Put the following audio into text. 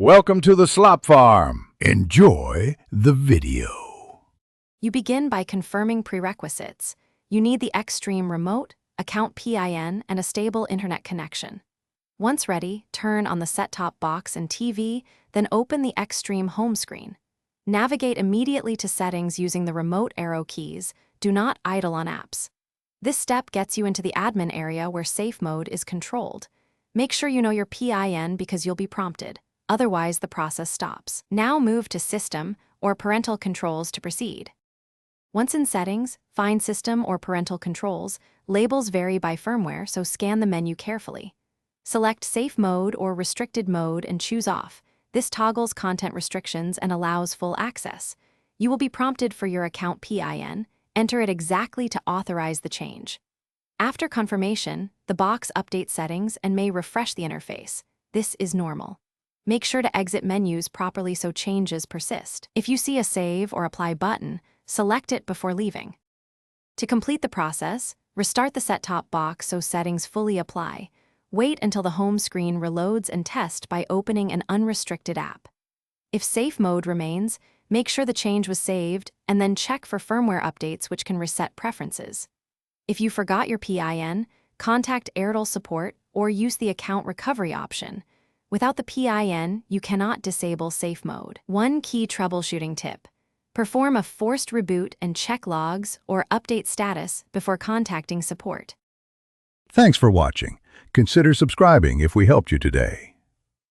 Welcome to the Slop Farm. Enjoy the video. You begin by confirming prerequisites. You need the Xstream remote, account PIN, and a stable internet connection. Once ready, turn on the set-top box and TV, then open the Xstream home screen. Navigate immediately to settings using the remote arrow keys. Do not idle on apps. This step gets you into the admin area where safe mode is controlled. Make sure you know your PIN because you'll be prompted. Otherwise, the process stops. Now move to System or Parental Controls to proceed. Once in Settings, find System or Parental Controls. Labels vary by firmware, so scan the menu carefully. Select Safe Mode or Restricted Mode and choose Off. This toggles content restrictions and allows full access. You will be prompted for your account PIN. Enter it exactly to authorize the change. After confirmation, the box updates settings and may refresh the interface. This is normal. Make sure to exit menus properly so changes persist. If you see a Save or Apply button, select it before leaving. To complete the process, restart the set-top box so settings fully apply. Wait until the home screen reloads and test by opening an unrestricted app. If safe mode remains, make sure the change was saved and then check for firmware updates which can reset preferences. If you forgot your PIN, contact Airtel support or use the account recovery option. Without the PIN, you cannot disable safe mode. One key troubleshooting tip: perform a forced reboot and check logs or update status before contacting support. Thanks for watching. Consider subscribing if we helped you today.